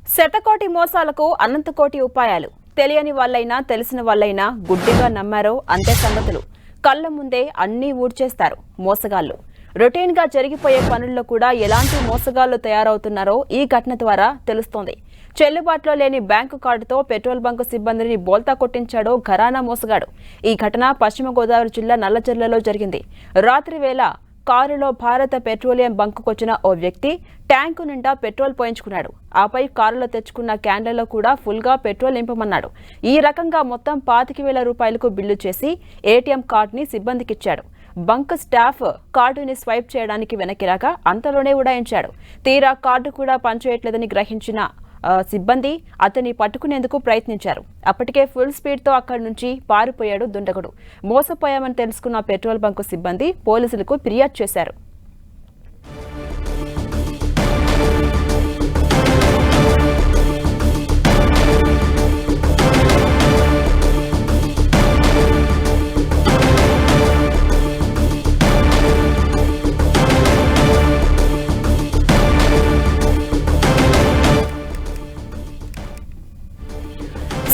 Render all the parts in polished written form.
శతకోటి మోసాలకు అనంతకోటి ఉపాయాలు. తెలియని వాళ్ళైనా తెలిసిన వాళ్ళైనా గుడ్డిగా నమ్మారో అంతే సంగతులు. కళ్ళ ముందే అన్నీ ఊడ్చేస్తారు మోసగాళ్లు. రొటీన్ గా జరిగిపోయే పనుల్లో కూడా ఎలాంటి మోసగాళ్లు తయారవుతున్నారో ఈ ఘటన ద్వారా తెలుస్తోంది. చెల్లుబాటులో లేని బ్యాంకు కార్డుతో పెట్రోల్ బంకు సిబ్బందిని బోల్తా కొట్టించాడో ఘరానా మోసగాడు. ఈ ఘటన పశ్చిమ గోదావరి జిల్లా నల్లజర్లలో జరిగింది. రాత్రి వేళ కారులో భారత పెట్రోలియం బంకుకొచ్చిన ఓ వ్యక్తి ట్యాంకు నిండా పెట్రోల్ పోయించుకున్నాడు. ఆపై కారులో తెచ్చుకున్న క్యాన్లలో కూడా ఫుల్గా పెట్రోల్ నింపమన్నాడు. ఈ రకంగా మొత్తం 25,000 రూపాయలకు బిల్లు చేసి ఏటీఎం కార్డుని సిబ్బందికిచ్చాడు. బంక్ స్టాఫ్ కార్డుని స్వైప్ చేయడానికి వెనక్కి రాగా అంతలోనే ఉడాయించాడు. తీరా కార్డు కూడా పనిచేయట్లేదని గ్రహించిన సిబ్బంది అతన్ని పట్టుకునేందుకు ప్రయత్నించారు. అప్పటికే ఫుల్ స్పీడ్తో అక్కడి నుంచి పారిపోయాడు దుండగుడు. మోసపోయామని తెలుసుకున్న పెట్రోల్ బంకు సిబ్బంది పోలీసులకు ఫిర్యాదు చేశారు.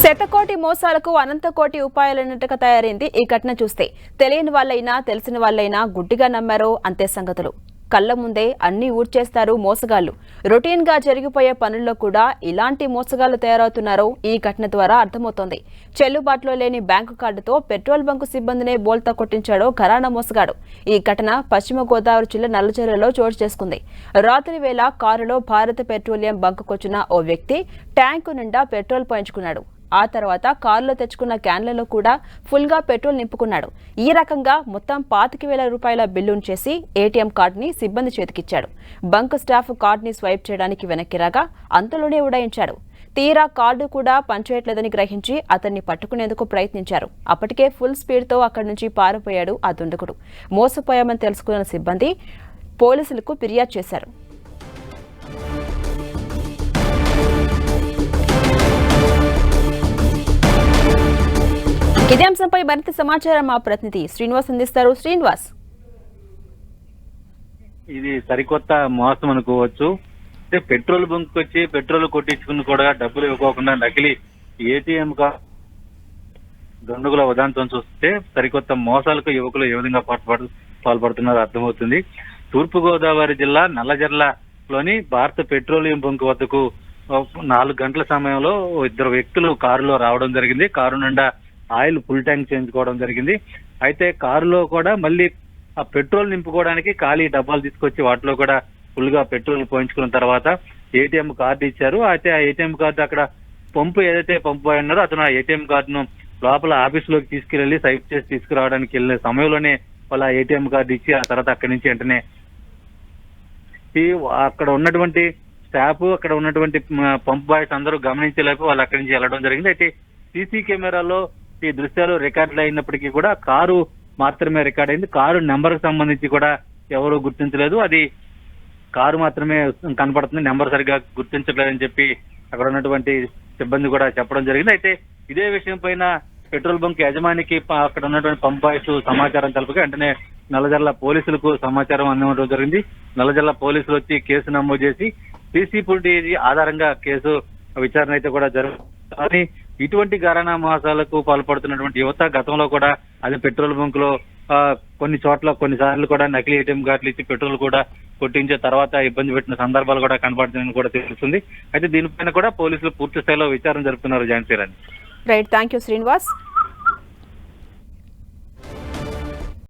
శతకోటి మోసాలకు అనంతకోటి ఉపాయాలన్నట్టుగా తయారైంది ఈ ఘటన చూస్తే. తెలియని వాళ్ళైనా తెలిసిన వాళ్ళైనా గుడ్డిగా నమ్మారో అంతే సంగతులు. కళ్ల ముందే అన్ని ఊడ్చేస్తారు మోసగాళ్లు. రొటీన్ గా జరిగిపోయే పనుల్లో కూడా ఇలాంటి మోసగాళ్లు తయారవుతున్నారో ఈ ఘటన ద్వారా అర్థమవుతోంది. చెల్లుబాటులో లేని బ్యాంకు కార్డుతో పెట్రోల్ బంకు సిబ్బందినే బోల్తా కొట్టించాడో ఘరానా మోసగాడు. ఈ ఘటన పశ్చిమ గోదావరి జిల్లా నల్లజర్లలో చోటు చేసుకుంది. రాత్రి వేళ కారులో భారత పెట్రోలియం బంకుకొచ్చిన ఓ వ్యక్తి ట్యాంకు నిండా పెట్రోల్ పోయించుకున్నాడు. ఆ తర్వాత కారులో తెచ్చుకున్న క్యాన్లలో కూడా ఫుల్గా పెట్రోల్ నింపుకున్నాడు. ఈ రకంగా మొత్తం 25,000 రూపాయల బిల్లును చేసి ఏటీఎం కార్డుని సిబ్బంది చేతికిచ్చాడు. బంక్ స్టాఫ్ కార్డుని స్వైప్ చేయడానికి వెనక్కి రాగా అంతలోనే ఉడాయించాడు. తీరా కార్డు కూడా పనిచేయట్లేదని గ్రహించి అతన్ని పట్టుకునేందుకు ప్రయత్నించారు. అప్పటికే ఫుల్ స్పీడ్తో అక్కడి నుంచి పారిపోయాడు ఆ దుండగుడు. మోసపోయామని తెలుసుకున్న సిబ్బంది పోలీసులకు ఫిర్యాదు చేశారు. ఇదే అంశంపై మరింత సమాచారం మా ప్రతినిధి శ్రీనివాస్ అందిస్తారు. శ్రీనివాస్, ఇది సరికొత్త మోసం అనుకోవచ్చు. అంటే పెట్రోల్ బంక్ వచ్చి పెట్రోల్ కొట్టించుకుని కూడా డబ్బులు ఇవ్వకోకుండా నకిలీ ఏటీఎం దుండగుల ఉదాంతం చూస్తే సరికొత్త మోసాలకు యువకులు ఏ విధంగా పాల్పడుతున్నారో అర్థమవుతుంది. తూర్పు గోదావరి జిల్లా నల్లజర్లలోని భారత పెట్రోలియం బంక్ వద్దకు 4 గంటల సమయంలో 2 వ్యక్తులు కారులో రావడం జరిగింది. కారు నిండా ఆయిల్ ఫుల్ ట్యాంక్ చేయించుకోవడం జరిగింది. అయితే కారులో కూడా మళ్ళీ ఆ పెట్రోల్ నింపుకోవడానికి ఖాళీ డబ్బాలు తీసుకొచ్చి వాటిలో కూడా ఫుల్ గా పెట్రోల్ పోయించుకున్న తర్వాత ఏటీఎం కార్డు ఇచ్చారు. అయితే ఆ ఏటీఎం కార్డు అక్కడ ఏదైతే పంపు ఉన్నారో అతను ఆ ఏటీఎం కార్డును లోపల ఆఫీసులోకి తీసుకెళ్లి సైప్ చేసి తీసుకురావడానికి వెళ్ళే సమయంలోనే వాళ్ళ ఏటీఎం కార్డు ఇచ్చి ఆ తర్వాత అక్కడి నుంచి వెంటనే అక్కడ ఉన్నటువంటి స్టాఫ్ అక్కడ ఉన్నటువంటి పంప్ బాయ్స్ అందరూ గమనించలేక వాళ్ళు అక్కడి నుంచి వెళ్ళడం జరిగింది. అయితే సీసీ కెమెరాలో ఈ దృశ్యాలు రికార్డులు అయినప్పటికీ కూడా కారు మాత్రమే రికార్డ్ అయింది. కారు నెంబర్ కు సంబంధించి కూడా ఎవరు గుర్తించలేదు. అది కారు మాత్రమే కనపడుతుంది, నెంబర్ సరిగా గుర్తించలేదని చెప్పి అక్కడ ఉన్నటువంటి సిబ్బంది కూడా చెప్పడం జరిగింది. అయితే ఇదే విషయం పైన పెట్రోల్ బంక్ యజమానికి అక్కడ ఉన్నటువంటి పంప్ బాయ్స్ సమాచారం తెలుపగా వెంటనే నల్లజర్ల పోలీసులకు సమాచారం అందించడం జరిగింది. నల్లజర్ల పోలీసులు వచ్చి కేసు నమోదు చేసి సీసీ ఫుటేజ్ ఆధారంగా కేసు విచారణ అయితే కూడా జరుగుతుంది. ఇటువంటి ఘరానా మోసాలకు పాల్పడుతున్నటువంటి యువత గతంలో కూడా అదే పెట్రోల్ బంక్ లో కొన్నిసార్లు కూడా నకిలీ ఏటీఎం కార్డులు ఇచ్చి పెట్రోల్ కూడా కొట్టించే తర్వాత ఇబ్బంది పెట్టిన సందర్భాలు కూడా కనపడుతున్నాయని కూడా తెలుస్తుంది. అయితే దీనిపైన కూడా పోలీసులు పూర్తి స్థాయిలో విచారణ జరుపుతున్నారు. Jhansi Rani. Right, thank you Srinivas.